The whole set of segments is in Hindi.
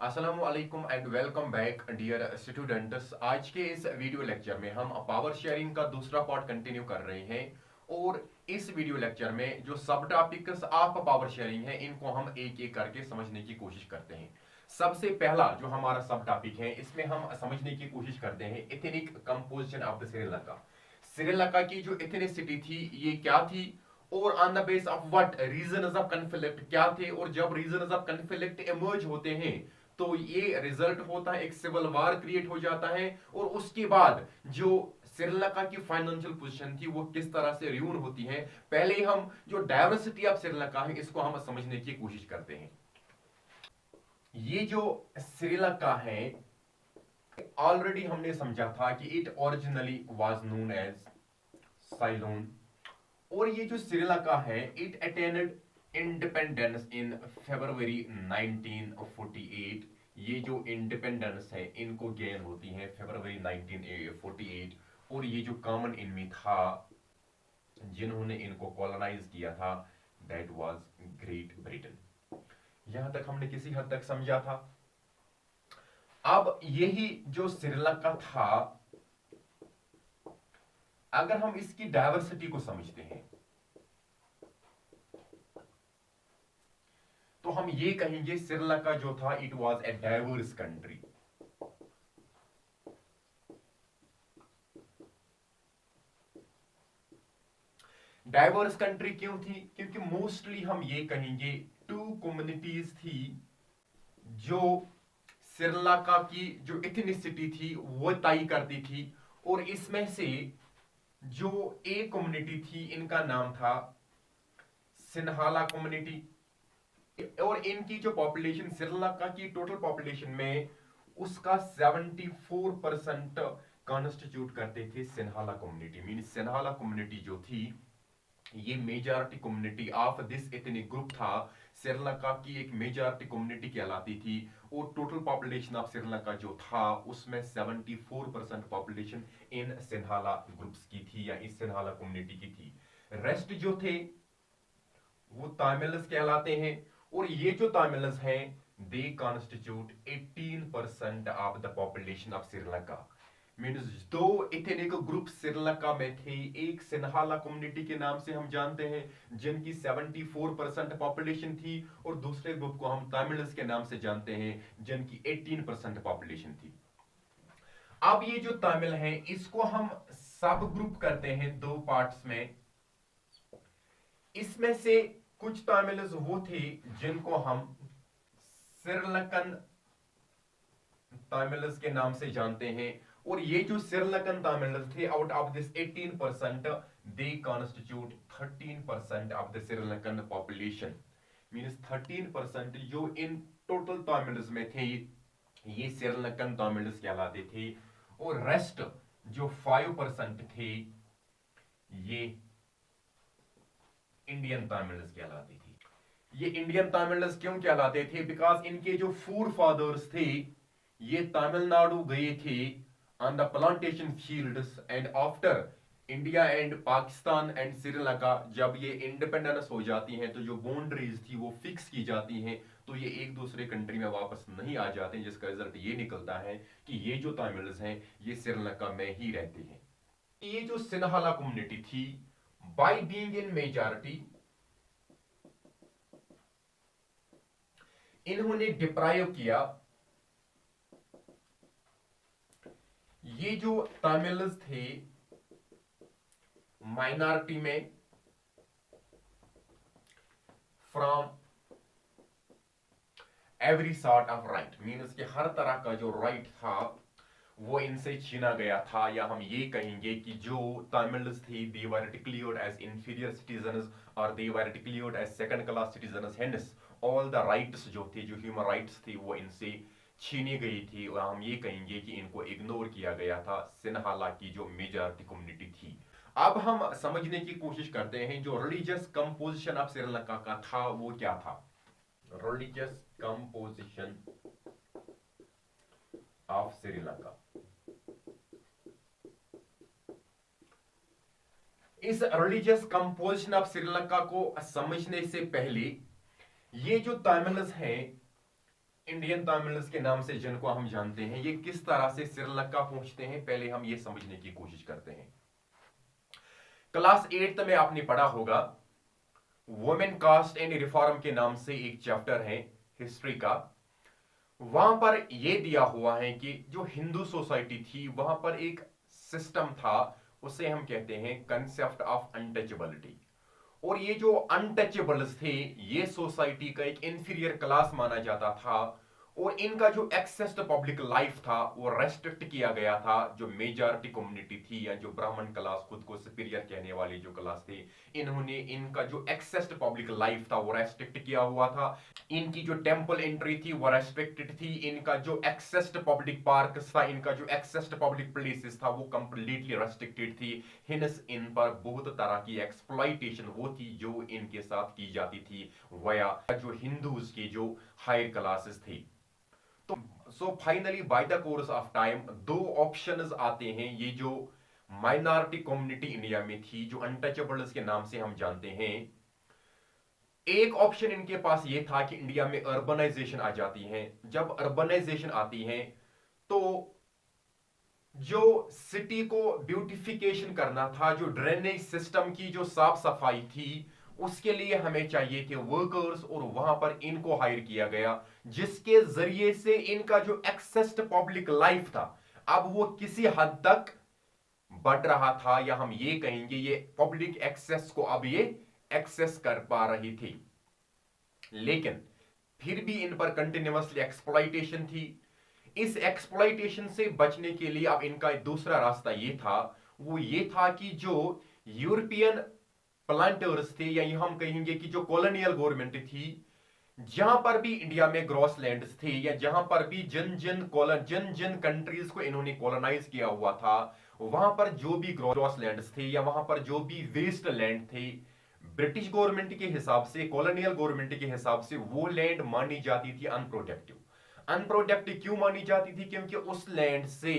अस्सलाम वालेकुम and welcome back dear students. आज के इस वीडियो लेक्चर में हम पावर शेयरिंग का दूसरा पार्ट कंटिन्यू कर रहे हैं। और इस वीडियो लेक्चर में जो सब टॉपिक्स ऑफ पावर शेयरिंग है इनको हम एक एक करके समझने की कोशिश करते हैं। सबसे पहला जो हमारा सब टॉपिक है इसमें हम समझने की कोशिश करते हैं ethnic composition of the Sri Lanka. Sri Lanka की जो एथनिसिटी थी ये क्या थी, और on the base of what reasons of conflict क्या थे, और जब रीजंस ऑफ कन्फ्लिक्ट इमर्ज होते हैं तो ये रिजल्ट होता है, एक सिविल वार क्रिएट हो जाता है। और उसके बाद जो श्रीलंका की फाइनेंशियल पोजीशन थी वो किस तरह से रियून होती है, पहले हम जो डायवर्सिटी ऑफ श्रीलंका है इसको हम समझने की कोशिश करते हैं। ये जो श्रीलंका है ऑलरेडी हमने समझा था कि it originally was known as Ceylon. और ये जो श्रीलंका है it attended independence in February 1948। ये जो इंडिपेंडेंस है इनको गेन होती है फरवरी 1948। और ये जो कॉमन इनमी था जिन्होंने इनको कॉलोनाइज किया था दैट वाज ग्रेट ब्रिटेन। यहां तक हमने किसी हद तक समझा था। अब यही जो श्रीलंका था, अगर हम इसकी डायवर्सिटी को समझते हैं तो हम ये कहेंगे श्रीलंका जो था it was a diverse country. Diverse country क्यों थी? क्योंकि मोस्टली हम ये कहेंगे टू कम्युनिटीज थी जो श्रीलंका की जो इथनिसिटी थी वो तय करती थी। और इसमें से जो एक कम्युनिटी थी इनका नाम था सिन्हाला कम्युनिटी। और इनकी जो पॉपुलेशन श्रीलंका की टोटल पॉपुलेशन में उसका 74% कॉन्स्टिट्यूट करते थे Sinhala community. Mean Sinhala community जो थी ये majority community of this ethnic group था। श्रीलंका की एक मेजॉरिटी कम्युनिटी कहलाती थी। और टोटल पॉपुलेशन ऑफ श्रीलंका जो था उसमें 74% पॉपुलेशन इन सिन्हाला ग्रुप्स की थी या इस सिन्हाला कम्युनिटी की थी। रेस्ट जो थे वो तामिल्स कहलाते हैं। और ये जो तामिल्स हैं they constitute 18% of the population of Sri Lanka. Means दो इथनिक ग्रुप श्रीलंका में थे। एक सिन्हाला कम्युनिटी के नाम से हम जानते हैं जिनकी 74% पॉपुलेशन थी, और दूसरे ग्रुप को हम तामिल्स के नाम से जानते हैं जिनकी 18% पॉपुलेशन थी। अब ये जो तामिल हैं इसको हम सब ग्रुप करते हैं दो पार्ट्स में। इसमें से कुछ तामिल्स वो थे जिनको हम श्रीलंकन तामिल्स के नाम से जानते हैं। और ये जो श्रीलंकन तामिल्स थे out of this 18% they constitute 13% of the Sri Lankan population. Means 13% जो इन टोटल तामिल्स में थे ये श्रीलंकन तामिल्स कहलाते थे। और रेस्ट जो 5% थे ये इंडियन तामिल्स कहलाती थी। ये इंडियन तामिल्स क्यों कहलाते थे? बिकॉज इनके जो फोर फादर्स थे ये तमिलनाडु गए थे on the plantation fields. And after India and Pakistan and Sri Lanka जब ये इंडिपेंडेंस हो जाती हैं तो जो बाउंड्रीज थी वो फिक्स की जाती हैं, तो ये एक दूसरे कंट्री में वापस नहीं आ जाते, जिसका रिजल्ट ये निकलता है कि ये जो तमिल्स हैं ये श्रीलंका में ही रहते हैं। ये जो सिन्हाला कम्युनिटी थी बाय बीइंग इन मेजॉरिटी इन्होंने डिप्राइव किया ये जो तमिल्स थे माइनॉरिटी में from every sort of right. Means कि हर तरह का जो राइट था वो इनसे छीना गया था। या हम ये कहेंगे कि जो तमिल्स थे they were declared as inferior citizens और they were declared as second class citizens. Hence all the rights जो थे, जो ह्यूमन राइट्स थे वो इनसे छीनी गई थी। और हम ये कहेंगे कि इनको इग्नोर किया गया था सिन्हाला की जो मेजॉरिटी कम्युनिटी थी। अब हम समझने की कोशिश करते हैं जो रिलीजियस कंपोजिशन ऑफ श्रीलंका का था वो क्या था। Religious composition of Sri Lanka. इस रिलीजियस कंपोजिशन ऑफ श्रीलंका को समझने से पहले ये जो तमिल्स हैं इंडियन तमिल्स के नाम से जिनको हम जानते हैं, ये किस तरह से श्रीलंका पहुंचते हैं, पहले हम ये समझने की कोशिश करते हैं। क्लास 8 में आपने पढ़ा होगा, वुमेन कास्ट एंड रिफॉर्म के नाम से एक चैप्टर है हिस्ट्री का। वहां पर यह दिया हुआ है कि जो हिंदू सोसाइटी थी वहां पर एक सिस्टम था, उसे हम कहते हैं कंसेप्ट ऑफ अनटचेबिलिटी। और ये जो अनटचेबल्स थे, ये सोसाइटी का एक इंफीरियर क्लास माना जाता था, और इनका जो एक्सेस टू पब्लिक लाइफ था वो रेस्ट्रिक्ट किया गया था। जो मेजॉरिटी कम्युनिटी थी या जो ब्राह्मण क्लास, खुद को सुपीरियर कहने वाली जो क्लास थी, इन्होंने इनका जो एक्सेस टू पब्लिक लाइफ था वो रेस्ट्रिक्ट किया हुआ था। इनकी जो टेंपल एंट्री थी वो रेस्ट्रिक्टेड थी। इनका जो एक्सेस टू पब्लिक पार्क्स था, इनका जो एक्सेस टू पब्लिक प्लेसेस था वो कंप्लीटली रेस्ट्रिक्टेड थी। हिंस इन पर बहुत तरह की एक्सप्लॉइटेशन वो थी जो इनके साथ की जाती थी वया जो हिंदूज की जो हायर क्लासेस थी। तो so finally by the course of time दो ऑप्शंस आते हैं। ये जो माइनॉरिटी कम्युनिटी इंडिया में थी, जो अनटचेबल्स के नाम से हम जानते हैं, एक ऑप्शन इनके पास ये था कि इंडिया में अर्बनाइजेशन आ जाती है। जब अर्बनाइजेशन आती है तो जो सिटी को ब्यूटिफिकेशन करना था, जो ड्रेनेज सिस्टम की जो साफ सफाई थी, उसके लिए हमें चाहिए थे वर्कर्स, और वहां पर इनको हायर किया गया, जिसके जरिए से इनका जो एक्सेस टू पब्लिक लाइफ था अब वो किसी हद तक बढ़ रहा था, या हम ये कहेंगे ये पब्लिक एक्सेस को अब ये एक्सेस कर पा रही थी। लेकिन फिर भी इन पर कंटिन्यूअसली एक्सप्लॉइटेशन थी। इस एक्सप्लॉइटेशन से बचने के लिए अब इनका दूसरा रास्ता ये था, वो ये था कि जो यूरोपियन प्लांटर्स थे, या हम कहेंगे कि जो कॉलोनियल गवर्नमेंट थी, जहां पर भी इंडिया में ग्रॉस लैंड्स थे, या जहां पर भी जिन जिन कंट्रीज को इन्होंने कॉलोनाइज किया हुआ था, वहां पर जो भी ग्रॉस लैंड्स थे या वहां पर जो भी वेस्ट लैंड थे, ब्रिटिश गवर्नमेंट के हिसाब से, कॉलोनियल गवर्नमेंट के हिसाब से वो लैंड मानी जाती थी अनप्रोडक्टिव। अनप्रोडक्टिव क्यों मानी जाती थी? क्योंकि उस लैंड से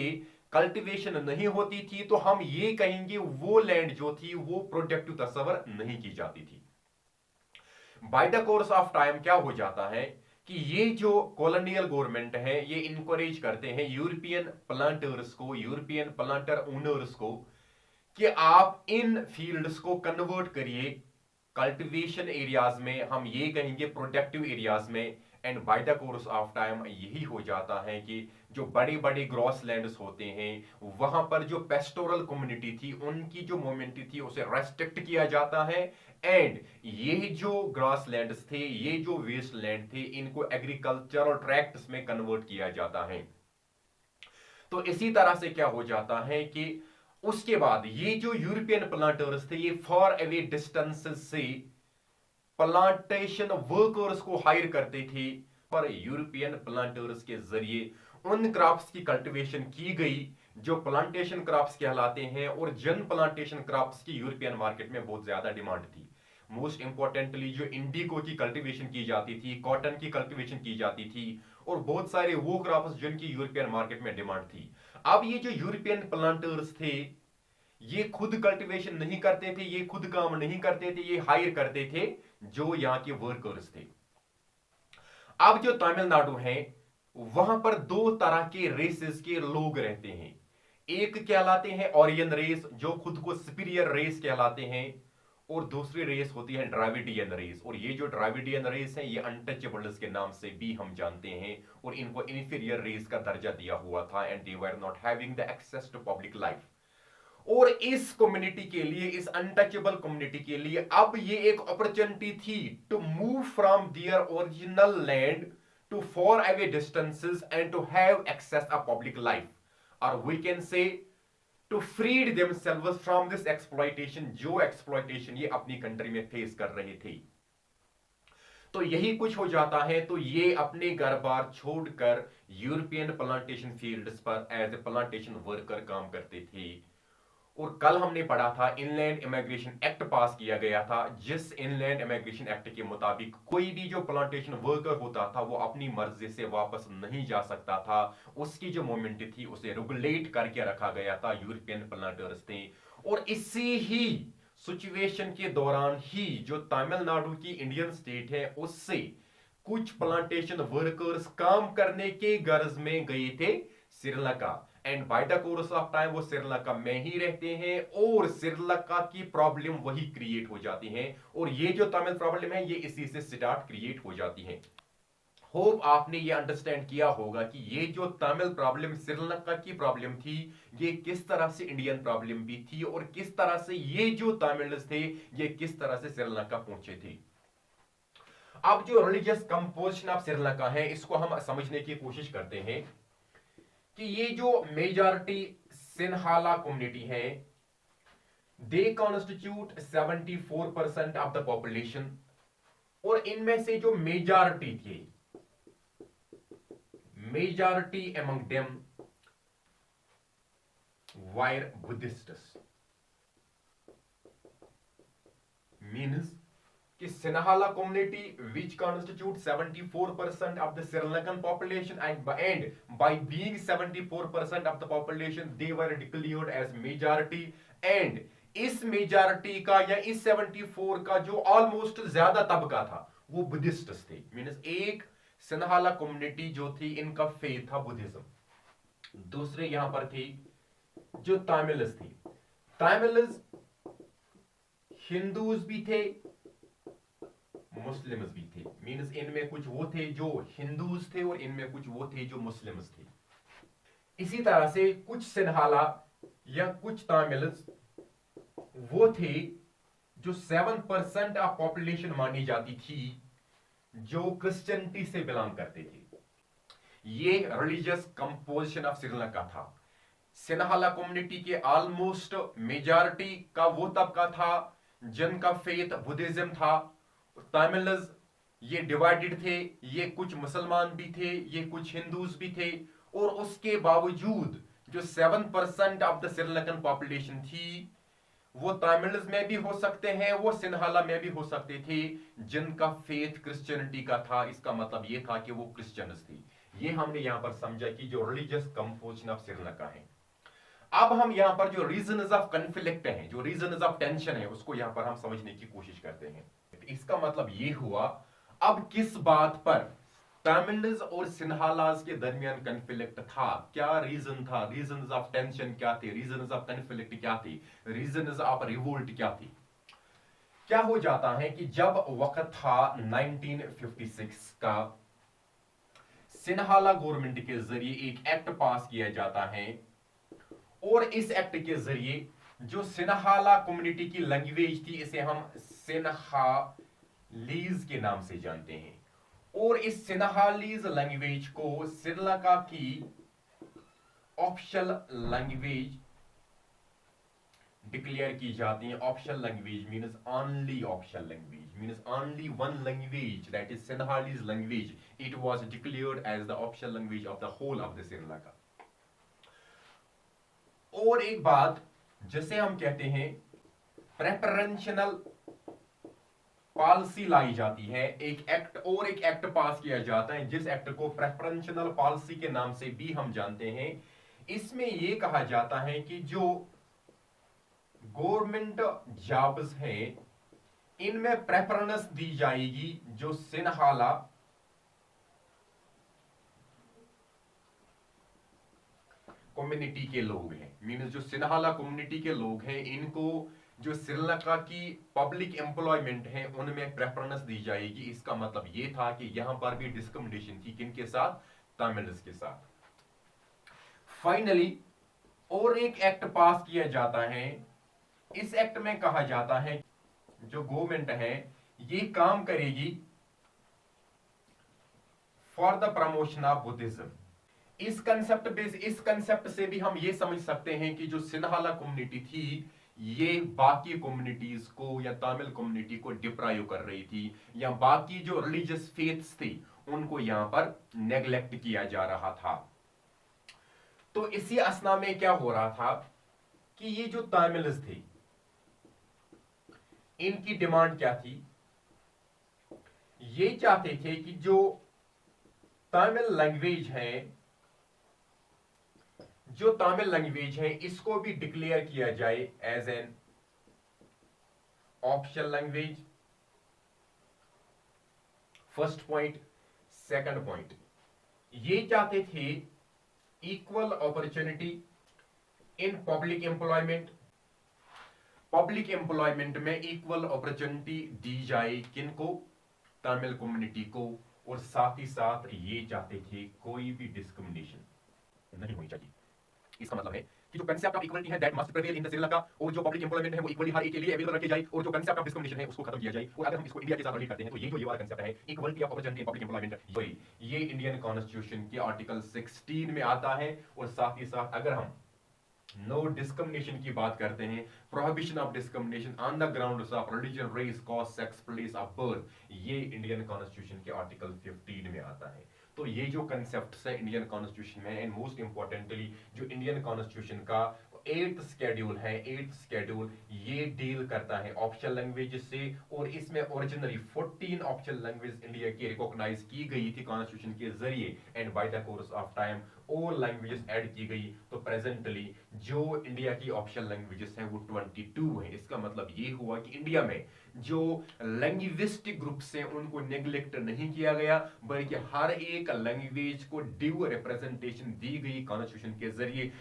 कल्टीवेशन नहीं होती थी, तो हम ये कहेंगे वो लैंड जो थी वो प्रोडक्टिव तस्वर नहीं की जाती थी। By the course of time क्या हो जाता है कि ये जो कॉलोनियल गवर्नमेंट है ये इनकरेज करते हैं यूरोपियन प्लांटर्स को, यूरोपियन प्लांटर ओनर्स को, कि आप इन फील्ड्स को कन्वर्ट करिए कल्टीवेशन एरियाज में, हम ये कहेंगे प्रोडक्टिव एरियाज में। And by the course of time यही हो जाता है कि जो बड़े बड़े ग्रॉस लैंड्स होते हैं वहां पर जो पेस्टोरल कम्युनिटी थी उनकी जो मोमेंटी थी उसे रेस्ट्रिक्ट किया जाता है। एंड ये जो ग्रास लैंड्स थे, ये जो वेस्ट लैंड थे, इनको एग्रीकल्चरल ट्रैक्ट्स में कन्वर्ट किया जाता है। तो इसी तरह से क्या हो जाता है कि उसके बाद ये जो यूरोपियन प्लांटर्स थे ये फॉर अवे डिस्टेंसेस से प्लांटेशन वर्कर्स को हायर करते थे, पर यूरोपियन प्लांटर्स के जरिए उन क्रॉप्स की कल्टीवेशन की गई जो प्लांटेशन क्रॉप्स कहलाते हैं, और जन प्लांटेशन क्रॉप्स की यूरोपियन मार्केट में बहुत ज्यादा डिमांड थी। मोस्ट इंपॉर्टेंटली जो इंडिगो की कल्टीवेशन की जाती थी, कॉटन की कल्टीवेशन की जाती थी, और बहुत सारे वो क्रॉप्स जिनकी यूरोपियन मार्केट में डिमांड थी। अब ये जो यूरोपियन प्लांटर्स थे ये खुद कल्टीवेशन नहीं करते थे, ये खुद काम नहीं करते थे, ये हायर करते थे जो यहाँ के वर्कर्स थे। अब जो तमिलनाडु है वहां पर दो तरह के रेसेस के लोग रहते हैं। एक कहलाते हैं ऑरियन रेस, जो खुद को सुपीरियर रेस कहलाते हैं, और दूसरी रेस होती है ड्राविडियन रेस। और ये जो ड्राविडियन रेस है ये अनटचेबल्स के नाम से भी हम जानते हैं, और इनको इंफीरियर रेस का दर्जा दिया हुआ था, and they were not having the access to public life. और इस कम्युनिटी के लिए, इस अनटचेबल कम्युनिटी के लिए अब ये एक अपॉर्चुनिटी थी to move from their original land to far away distances and to have access a public life, और we can say to freed themselves from this exploitation, जो एक्सप्लॉइटेशन ये अपनी कंट्री में फेस कर रहे थे। तो यही कुछ हो जाता है, तो ये अपने घर बार छोड़कर यूरोपियन प्लांटेशन फील्ड्स पर एज ए प्लांटेशन वर्कर काम करते थे। और कल हमने पढ़ा था इनलैंड इमिग्रेशन एक्ट पास किया गया था, जिस इनलैंड इमिग्रेशन एक्ट के मुताबिक कोई भी जो प्लांटेशन वर्कर होता था वो अपनी मर्जी से वापस नहीं जा सकता था। उसकी जो मूवमेंट थी उसे रेगुलेट करके रखा गया था यूरोपियन प्लांटर्स ने। और इसी ही सिचुएशन के दौरान ही जो तमिलनाडु की इंडियन स्टेट है उससे कुछ प्लांटेशन वर्कर्स काम करने के गर्ज में गए थे Sri Lanka, and by the course of time वो श्रीलंका में ही रहते हैं और श्रीलंका की प्रॉब्लम वही क्रिएट हो जाती है, और ये जो तमिल प्रॉब्लम है ये इसी से स्टार्ट क्रिएट हो जाती है। होप आपने ये अंडरस्टैंड किया होगा कि ये जो तमिल प्रॉब्लम श्रीलंका की प्रॉब्लम थी ये किस तरह से इंडियन प्रॉब्लम भी थी, और किस तरह से ये जो तमिल्स थे ये किस तरह से श्रीलंका पहुंचे थे। अब जो रिलीजियस कंपोजिशन ऑफ श्रीलंका है इसको हम समझने की कोशिश करते हैं कि ये जो मेजॉरिटी सिन्हाला कम्युनिटी है they constitute 74% of the population, और इनमें से जो मेजॉरिटी थे, majority among them were Buddhists, means कि Sinhala community which constitute 74% of the Sri Lankan population, and by being 74% of the population they were declared as majority, and इस मेजॉरिटी का या इस 74 का जो ऑलमोस्ट ज्यादा तबका था वो बुद्धिस्ट्स थे, मीन्स एक सिन्हाला कम्युनिटी जो थी इनका फेथ था बुद्धिज्म। दूसरे यहां पर थी जो तामिल्स थी, तामिल्स हिंदूज भी थे मुस्लिम्स भी थे, मीन्स इनमें कुछ वो थे जो हिंदूज थे और इनमें कुछ वो थे जो मुस्लिम्स थे। इसी तरह से कुछ सिन्हाला या कुछ तामिल्स वो थे जो 7% ऑफ पॉपुलेशन मानी जाती थी जो क्रिश्चियनिटी से बिलोंग करते थे। ये रिलीजियस कंपोजिशन ऑफ श्रीलंका था। सिन्हाला कम्युनिटी के ऑलमोस्ट मेजॉरिटी का वो तबका था जिनका फेथ बुद्धिज्म था। तमिल्स ये डिवाइडेड थे, ये कुछ मुसलमान भी थे, ये कुछ हिंदूज भी थे, और उसके बावजूद जो 7% ऑफ द श्रीलंकन पॉपुलेशन थी वो तमिल्स में भी हो सकते हैं, वो सिन्हाला में भी हो सकते थे जिनका फेथ क्रिश्चियनिटी का था। इसका मतलब ये था कि वो क्रिश्चियंस थे। ये हमने यहां पर समझा कि जो रिलीजियस कंपोजिशन ऑफ श्रीलंका है। अब हम यहां पर जो रीजंस ऑफ कॉन्फ्लिक्ट हैं, जो रीजंस ऑफ टेंशन है, उसको यहां पर हम समझने की कोशिश करते हैं। इसका मतलब ये हुआ अब किस बात पर तमिल्स और सिन्हालास के दरमियान कन्फ्लिक्ट था, क्या रीजन था, रीजंस ऑफ टेंशन क्या थे, रीजंस ऑफ कन्फ्लिक्ट क्या थी, रीजंस ऑफ रिवोल्ट क्या थी। क्या हो जाता है कि जब वक्त था 1956 का, सिन्हाला गवर्नमेंट के जरिए एक एक्ट पास किया जाता है, और इस एक्ट के जरिए जो सिन्हाला कम्युनिटी की लैंग्वेज थी इसे हम सिन्हालीज के नाम से जानते हैं, और इस सिन्हालीज लैंग्वेज को श्रीलंका की ऑफिशियल लैंग्वेज डिक्लेयर की जाती है। Official language means only official language, means only one language, that is Sinhalese language. It was declared as the official language of the whole of the Sri Lanka. और एक बात जिसे हम कहते हैं प्रेफरेंशियल पॉलिसी लाई जाती है, एक एक्ट और एक एक्ट पास किया जाता है जिस एक्ट को प्रेफरेंशियल पॉलिसी के नाम से भी हम जानते हैं। इसमें यह कहा जाता है कि जो गवर्नमेंट जॉब्स हैं इनमें प्रेफरेंस दी जाएगी जो सिन्हाला कम्युनिटी के लोग हैं, मीन्स जो सिन्हाला कम्युनिटी के लोग हैं इनको जो श्रीलंका की पब्लिक एम्प्लॉयमेंट है उनमें प्रेफरेंस दी जाएगी। इसका मतलब यह था कि यहां पर भी डिस्क्रिमिनेशन थी, किनके साथ, तमिल्स के साथ। फाइनली और एक एक्ट पास किया जाता है। इस एक्ट में कहा जाता है जो गवर्नमेंट है ये काम करेगी for the promotion of Buddhism. इस कंसेप्ट से भी हम ये समझ सकते हैं कि जो सिन्हाला कम्युनिटी थी ये बाकी कम्युनिटीज को या तमिल कम्युनिटी को डिप्राइव कर रही थी, या बाकी जो रिलीजियस फेथ्स थी उनको यहां पर नेग्लेक्ट किया जा रहा था। तो इसी असना में क्या हो रहा था कि ये जो तमिल्स थे इनकी डिमांड क्या थी, ये चाहते थे कि जो तमिल लैंग्वेज है, जो तमिल लैंग्वेज है इसको भी डिक्लेयर किया जाए as an official language. First point. Second point, ये चाहते थे equal opportunity in public employment. Public employment में इक्वल अपॉर्चुनिटी दी जाए किनको? तमिल कम्युनिटी को। और साथ ही साथ ये चाहते थे कोई भी डिस्क्रिमिनेशन नहीं होनी चाहिए। इसका मतलब है कि जो कंसेप्ट ऑफ इक्वलिटी है that must prevail in the Sri Lanka, और जो पब्लिक एम्प्लॉयमेंट है वो इक्वली हर एक के लिए अवेलेबल रखी जाए, और जो कंसेप्ट ऑफ डिस्क्रिमिनेशन है उसको खत्म किया जाए। और अगर हम इसको इंडिया के साथ रिलेट करते हैं तो ये जो ये वाला कंसेप्ट है equality of opportunity in public employment, ये इंडियन कॉन्स्टिट्यूशन के आर्टिकल 16 में आता है। और साथ ही साथ अगर हम नो डिस्क्रिमिनेशन की बात करते हैं, prohibition of discrimination on the grounds of religion, race, caste, sex, place of birth, ये इंडियन कॉन्स्टिट्यूशन के आर्टिकल 15 में आता है। तो ये जो कंसेप्ट है इंडियन कॉन्स्टिट्यूशन में, एंड मोस्ट इंपॉर्टेंटली जो इंडियन कॉन्स्टिट्यूशन का 8th शेड्यूल है, 8th शेड्यूल ये डील करता है ऑफिशियल लैंग्वेज से। और इसमें ओरिजिनली 14 ऑफिशियल लैंग्वेज इंडिया की रिकॉग्नाइज की गई थी कॉन्स्टिट्यूशन के जरिए, and by the course of time और लैंग्वेजेस ऐड की गई। तो प्रेजेंटली जो इंडिया की ऑफिशियल लैंग्वेजेस हैं वो 22 है। इसका मतलब ये हुआ कि इंडिया में जो लैंग्विस्टिक ग्रुप्स हैं उनको नेग्लेक्ट नहीं किया गया, बल्कि हर एक लैंग्वेज को ड्यू रिप्रेजेंटेशन दी गई कॉन्स्टिट्यूशन के जरिए।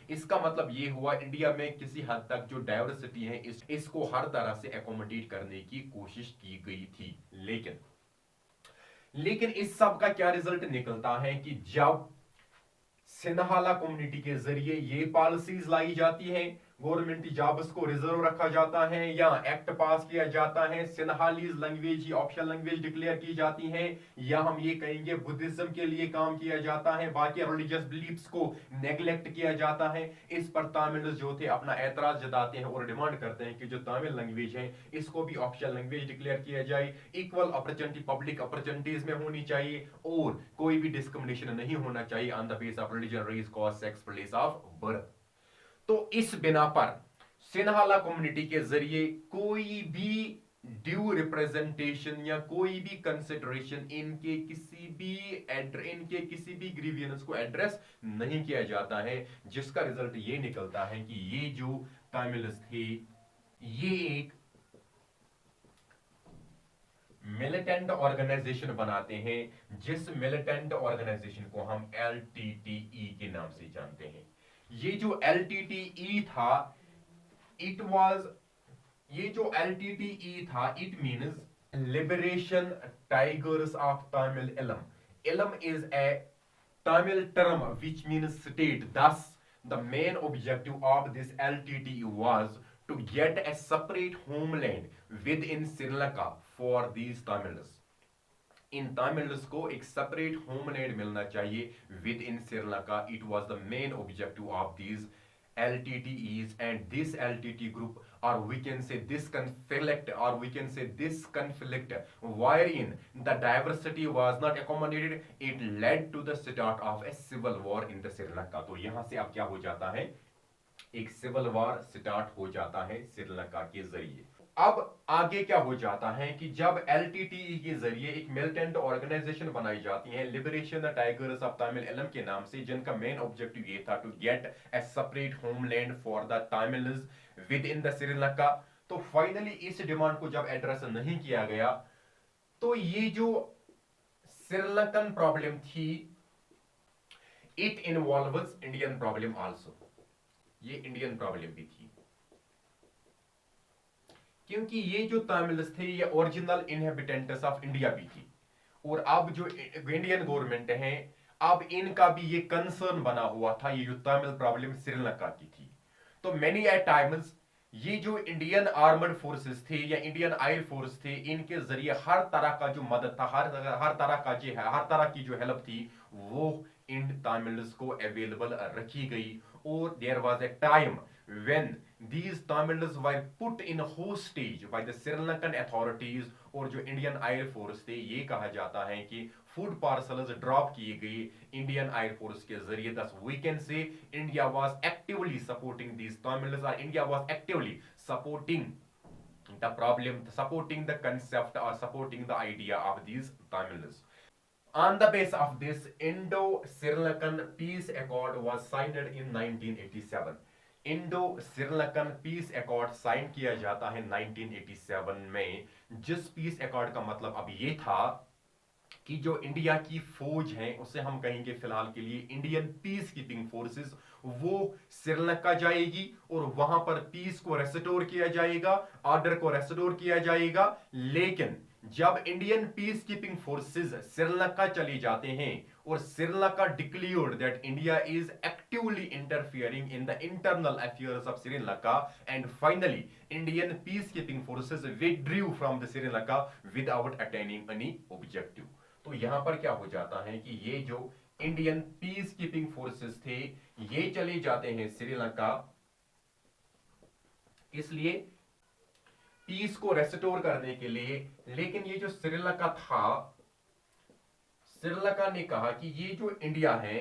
इसका मतलब ये हुआ इंडिया में किसी हद तक जो डाइवर्सिटी है इसको हर तरह से एकोमोडेट करने की कोशिश की गई थी। लेकिन इस सब का क्या रिजल्ट निकलता है कि जब सिन्हाला कम्युनिटी के जरिए ये पॉलिसीज लाई जाती हैं, गवर्नमेंट जॉब्स को रिजर्व रखा जाता है या एक्ट पास किया जाता है, सिन्हालीज लैंग्वेज ही ऑफिशियल लैंग्वेज डिक्लेयर की जाती है, या हम ये कहेंगे बुद्धिज्म के लिए काम किया जाता है, बाकी रिलीजियस बिलीफ्स को नेग्लेक्ट किया जाता है। इस पर तमिल जो थे अपना एतराज जताते हैं और डिमांड करते हैं कि जो तमिल लैंग्वेज है इसको भी ऑफिशियल लैंग्वेज डिक्लेयर किया जाए, इक्वल अपॉर्चुनिटी पब्लिक अपॉर्चुनिटीज में होनी चाहिए, और कोई भी डिस्क्रिमिनेशन नहीं होना चाहिए on the base of religion, race, caste, sex, place of birth. तो इस बिना पर सिन्हाला कम्युनिटी के जरिए कोई भी ड्यू रिप्रेजेंटेशन या कोई भी कंसिडरेशन इनके किसी भी ग्रीवियंस को एड्रेस नहीं किया जाता है, जिसका रिजल्ट ये निकलता है कि ये जो तमिल्स थे ये एक मिलिटेंट ऑर्गेनाइजेशन बनाते हैं, जिस मिलिटेंट ऑर्गेनाइजेशन को हम LTTE के नाम से जानते हैं। ये जो LTTE था it means liberation tigers of Tamil इलम। इलम is a Tamil term which means state. Thus, the main objective of this LTTE was to get a separate homeland within Sri Lanka for these Tamils. In Tamils को एक सेपरेट होमलैंड मिलना चाहिए with in Sri Lanka. It was the main objective of these LTTEs, and this LTT group, or we can say this conflict wherein the diversity was not accommodated, it led to the start of a civil war in the Sri Lanka। तो यहां से अब क्या हो जाता है, एक सिविल वॉर स्टार्ट हो जाता है श्रीलंका के जरिए। अब आगे क्या हो जाता है कि जब LTTE के जरिए एक मिलिटेंट ऑर्गेनाइजेशन बनाई जाती है, liberation the tigers of Tamil Eelam के नाम से, जिनका मेन ऑब्जेक्टिव ये था to get a separate homeland for the Tamils within the Sri Lanka. तो फाइनली इस डिमांड को जब एड्रेस नहीं किया गया तो ये जो श्रीलंकन प्रॉब्लम थी it involves Indian problem also. ये इंडियन प्रॉब्लम भी थी, क्योंकि ये जो तमिल्स थे ये ओरिजिनल इनहेबिटेंट्स ऑफ इंडिया भी थी, और अब जो इंडियन गवर्नमेंट है अब इनका भी ये कंसर्न बना हुआ था, ये जो तमिल प्रॉब्लम श्रीलंका की थी। तो मेनी एट टाइम्स ये जो इंडियन आर्मड फोर्सेस थे या इंडियन आयर फोर्स थे, इनके जरिए हर तरह का जो मदद था, हर तरह की जो हेल्प थी वो इन तमिल्स को अवेलेबल रखी गई। और there was a time when these Tamils were put in hostage by the Sri Lankan authorities, और जो इंडियन आयर फोर्स थे ये कहा जाता है कि फूड पार्सल्स ड्रॉप किए गए इंडियन आयर फोर्स के जरिए। Thus we can say India was actively supporting these Tamils, और India was actively supporting the problem, supporting the concept or supporting the idea of these Tamils. On the base of this, Indo-Sri Lankan Peace Accord was signed in 1987. Indo Sri Lankan peace accord sign किया जाता है 1987 में, जिस पीस अकॉर्ड का मतलब अब ये था कि जो इंडिया की फौज है उसे हम कहेंगे फिलहाल के लिए इंडियन पीस कीपिंग फोर्सेस, वो श्रीलंका जाएगी और वहां पर पीस को रेस्टोर किया जाएगा, ऑर्डर को रेस्टोर किया जाएगा। लेकिन जब Indian peace keeping forces Sri Lanka चले जाते हैं और Sri Lanka declared that India is actively interfering in the internal affairs of Sri Lanka and finally Indian peace keeping forces withdrew from the Sri Lanka without attaining any objective. तो यहां पर क्या हो जाता है कि ये जो इंडियन पीस कीपिंग फोर्सेस थे ये चले जाते हैं श्रीलंका, इसलिए पीस को रेस्टोर करने के लिए। लेकिन ये जो श्रीलंका था, श्रीलंका ने कहा कि ये जो इंडिया है,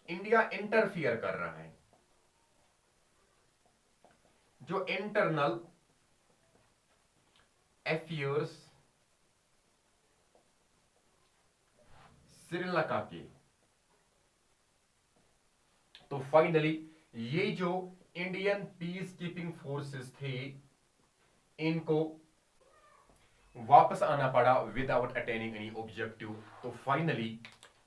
इंडिया इंटरफियर कर रहा है, जो इंटरनल अफेयर्स श्रीलंका के। तो फाइनली ये जो इंडियन पीस कीपिंग फोर्सेस थे इनको वापस आना पड़ा विदाउट अटेनिंग एनी ऑब्जेक्टिव। तो फाइनली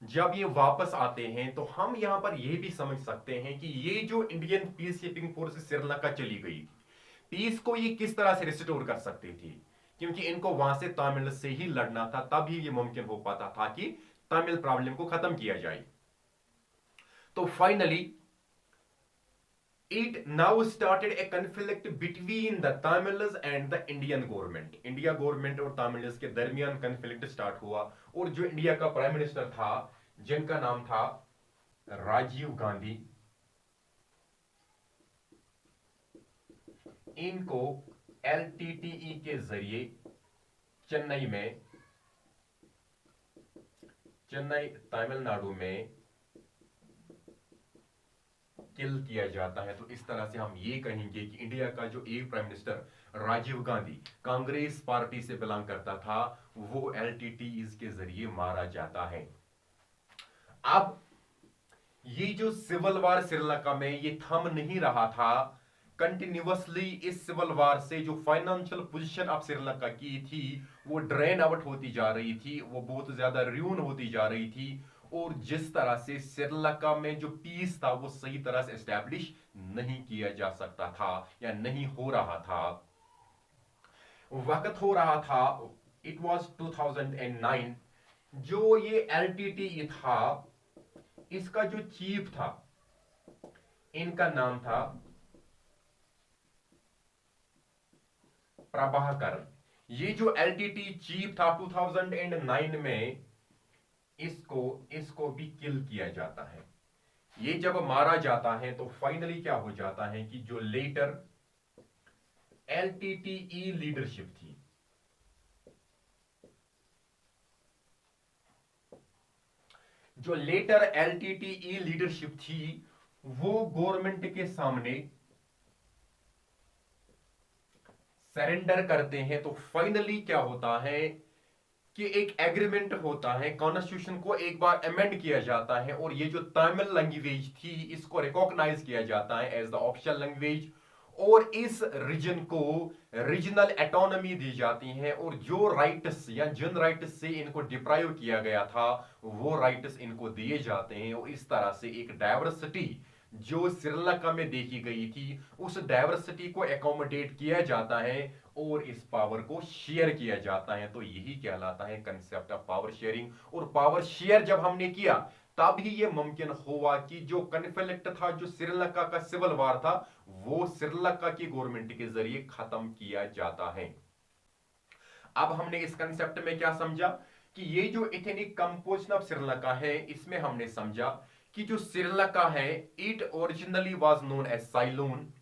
जब ये वापस आते हैं तो हम यहां पर यह भी समझ सकते हैं कि ये जो Indian peace keeping forces Sri Lanka चली गई, पीस को ये किस तरह से रिस्टोर कर सकती थी, क्योंकि इनको वहां से तमिल से ही लड़ना था, तभी ये मुमकिन हो पाता था कि तमिल प्रॉब्लम को खत्म किया जाए। तो finally it now started a conflict between the Tamils and the Indian government। India government और तमिल्स के दरमियान conflict स्टार्ट हुआ और जो इंडिया का प्राइम मिनिस्टर था जिनका नाम था राजीव गांधी, इनको LTTE के जरिए चेन्नई तमिलनाडु में किल किया जाता है। तो इस तरह से हम ये कहेंगे कि इंडिया का जो एक prime minister Rajiv Gandhi Congress party से बिलोंग करता था, वो LTTE के जरिए मारा जाता है। अब ये जो सिविल वार श्रीलंका में ये थम नहीं रहा था, कंटिन्यूअसली इस सिविल वार से जो फाइनेंशियल पोजीशन ऑफ श्रीलंका की थी वो ड्रेन आउट होती जा रही थी, वो बहुत ज्यादा र्यून होती जा रही थी, और जिस तरह से श्रीलंका में जो पीस था वो सही तरह से एस्टैब्लिश नहीं किया जा सकता था या नहीं हो रहा था। वक्त हो रहा था, इट वाज 2009। जो ये LTTE था, इसका जो चीफ था इनका नाम था प्रभाकर। ये जो LTTE चीफ था 2009 में इसको भी किल किया जाता है। ये जब मारा जाता है तो फाइनली क्या हो जाता है कि जो लेटर LTTE लीडरशिप थी, जो लेटर LTTE लीडरशिप थी वो गवर्नमेंट के सामने सरेंडर करते हैं। तो फाइनली क्या होता है कि एक एग्रीमेंट होता है, कॉन्स्टिट्यूशन को एक बार अमेंड किया जाता है और ये जो तमिल लैंग्वेज थी इसको रिकॉग्नाइज किया जाता है एज द ऑफिशियल लैंग्वेज, और इस रीजन को रीजनल ऑटोनॉमी दी जाती है, और जो राइट्स या जिन राइट्स से इनको डिप्राइव किया गया था वो राइट्स इनको दिए जाते हैं। और इस तरह से एक डाइवर्सिटी जो श्रीलंका में देखी गई थी उस डाइवर्सिटी को एकोमोडेट किया जाता है और इस पावर को शेयर किया जाता है। तो यही कहलाता है कंसेप्ट ऑफ पावर शेयरिंग। और पावर शेयर जब हमने किया तब ही यह मुमकिन हुआ कि जो कन्फ्लिक्ट था, जो श्रीलंका का सिविल वार था, वो श्रीलंका की गवर्नमेंट के जरिए खत्म किया जाता है। अब हमने इस कंसेप्ट में क्या समझा कि ये जो इथनिक कंपोजिशन ऑफ श्रीलंका है, इसमें हमने समझा कि जो श्रीलंका है it originally was known as Ceylon,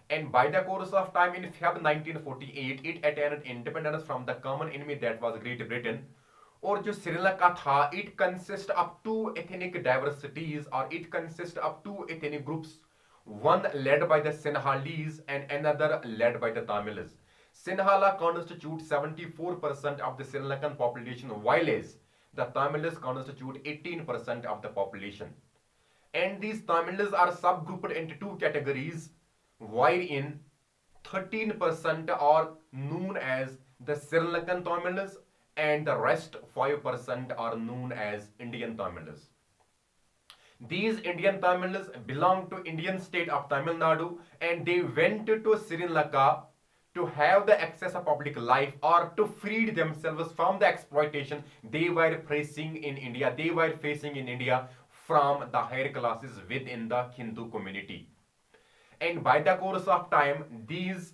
and by the course of time in Feb 1948 it attained independence from the common enemy that was Great Britain। और जो श्रीलंका था it consists of two ethnic diversities, or it consists of two ethnic groups, one led by the Sinhalese and another led by the Tamils। Sinhala constitute 74% of the Sri Lankan population, while the Tamils constitute 18% of the population, and these Tamils are subgrouped into two categories, wherein 13% are known as the Sri Lankan Tamils and the rest 5% are known as Indian Tamils. These Indian Tamils belong to Indian state of Tamil Nadu, and they went to Sri Lanka to have the access of public life or to free themselves from the exploitation they were facing in India. They were facing in India from the higher classes within the Hindu community. And by the course of time, these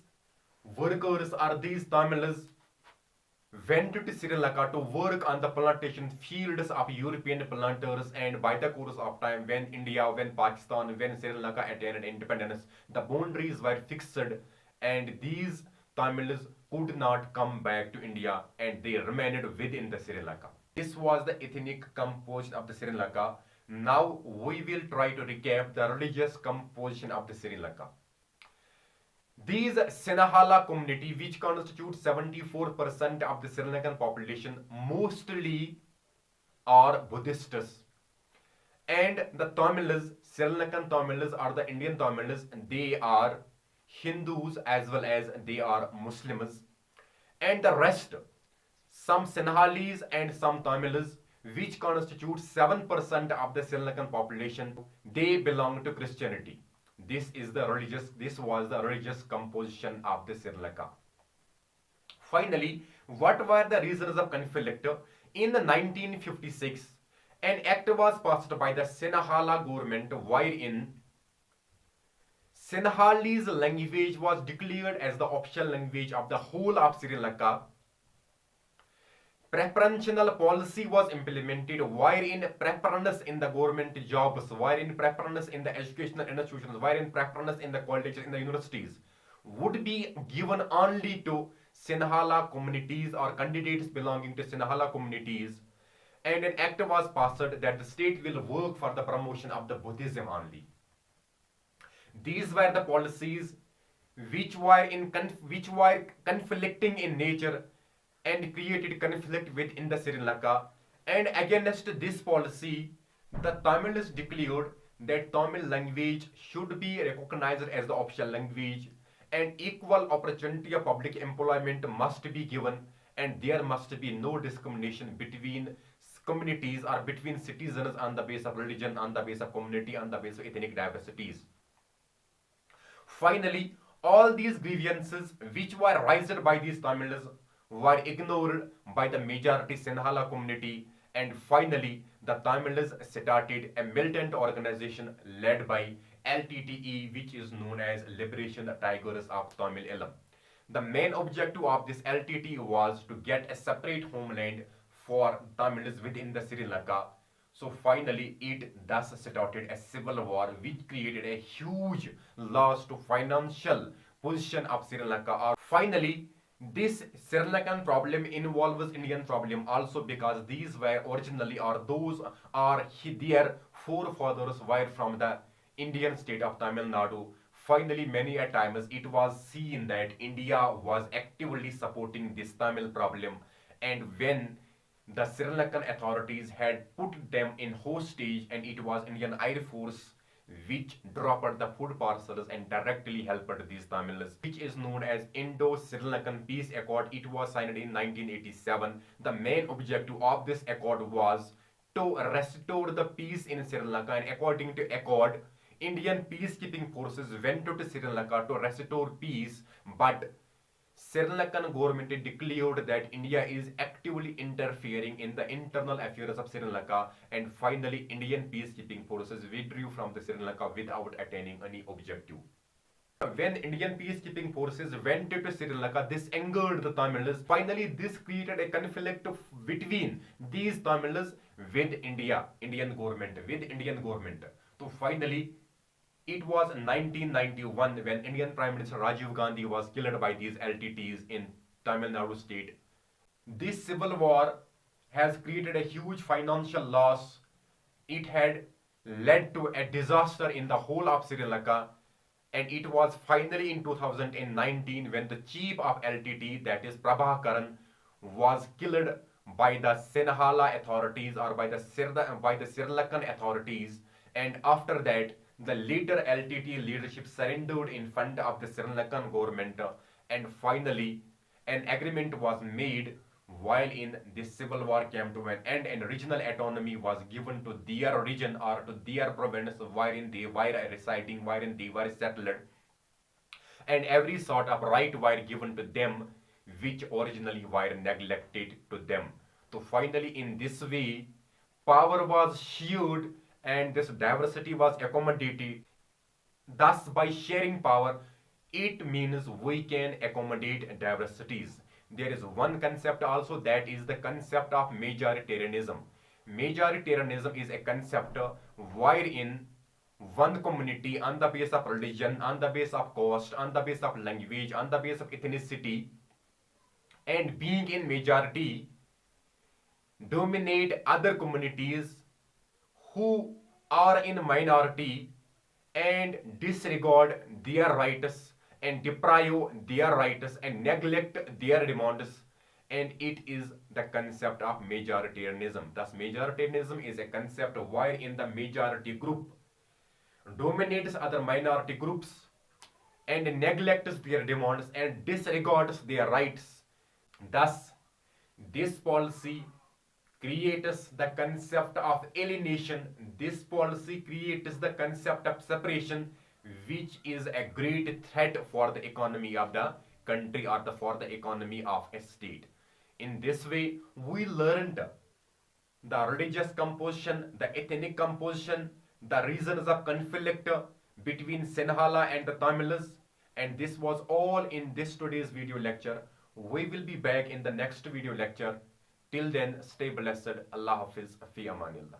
workers or these Tamils went to Sri Lanka to work on the plantation fields of European planters, and by the course of time, when India, when Pakistan, when Sri Lanka attained independence, the boundaries were fixed and these Tamils could not come back to India and they remained within the Sri Lanka. This was the ethnic composition of the Sri Lanka. Now we will try to recap the religious composition of the Sri Lanka. These Sinhala community, which constitutes 74% of the Sri Lankan population, mostly are Buddhists. And the Tamils, Sri Lankan Tamils or the Indian Tamils, they are Hindus as well as they are Muslims. And the rest, some Sinhalese and some Tamils, which constitute 7% of the Sri Lankan population, they belong to Christianity. This was the religious composition of the Sri Lanka. Finally, what were the reasons of conflict? In 1956, an act was passed by the Sinhala government wherein Sinhalese language was declared as the official language of the whole of Sri Lanka. Preferential policy was implemented wherein preference in the government jobs, wherein preference in the educational institutions, wherein preference in the colleges, in the universities would be given only to Sinhala communities or candidates belonging to Sinhala communities. And an act was passed that the state will work for the promotion of the Buddhism only. These were the policies which were conflicting in nature and created conflict within the Sri Lanka. And against this policy, the Tamils declared that Tamil language should be recognized as the official language, and equal opportunity of public employment must be given, and there must be no discrimination between communities or between citizens on the basis of religion, on the basis of community, on the basis of ethnic diversities. Finally, all these grievances which were raised by these Tamils were ignored by the majority Sinhala community, and finally the Tamils started a militant organization led by LTTE, which is known as Liberation Tigers of Tamil Eelam. The main objective of this LTTE was to get a separate homeland for Tamils within the Sri Lanka. So finally it thus started a civil war which created a huge loss to financial position of Sri Lanka. Finally, this Sri Lankan problem involves Indian problem also, because these were originally, or those are their forefathers were from the Indian state of Tamil Nadu. Finally, many a times it was seen that India was actively supporting this Tamil problem, and when the Sri Lankan authorities had put them in hostage, and it was Indian Air Force which dropped the food parcels and directly helped these Tamils, which is known as Indo-Sri Lankan Peace Accord. It was signed in 1987. The main objective of this accord was to restore the peace in Sri Lanka, and according to accord, Indian peacekeeping forces went to Sri Lanka to restore peace, but Sri Lankan government declared that India is actively interfering in the internal affairs of Sri Lanka, and finally Indian peacekeeping forces withdrew from the Sri Lanka without attaining any objective. When Indian peacekeeping forces went to Sri Lanka, this angered the Tamils. Finally, this created a conflict between these Tamils with Indian government. So finally, it was 1991 when Indian Prime Minister Rajiv Gandhi was killed by these LTTs in Tamil Nadu state. This civil war has created a huge financial loss. It had led to a disaster in the whole of Sri Lanka, and it was finally in 2019 when the chief of LTT, that is Prabhakaran, was killed by the Sinhala authorities, or by the Sri Lankan authorities, and after that the later LTT leadership surrendered in front of the Sri Lankan government, and finally an agreement was made while in this civil war came to an end and regional autonomy was given to their region or to their province wherein they were residing, wherein they were settled, and every sort of right were given to them which originally were neglected to them. So finally in this way power was shared and this diversity was accommodated. Thus by sharing power it means we can accommodate diversities. There is one concept also, that is the concept of majoritarianism. Majoritarianism is a concept wherein one community on the base of religion, on the base of caste, on the base of language, on the base of ethnicity, and being in majority dominate other communities who are in minority and disregard their rights and deprive their rights and neglect their demands, and it is the concept of majoritarianism. Thus majoritarianism is a concept wherein the majority group dominates other minority groups and neglects their demands and disregards their rights. Thus this policy creates the concept of alienation. This policy creates the concept of separation, which is a great threat for the economy of the country or for the economy of a state. In this way, we learned the religious composition, the ethnic composition, the reasons of conflict between Sinhala and the Tamils, and this was all in this today's video lecture. We will be back in the next video lecture. Till then, stay blessed. Allah Hafiz. Fi Amanillah.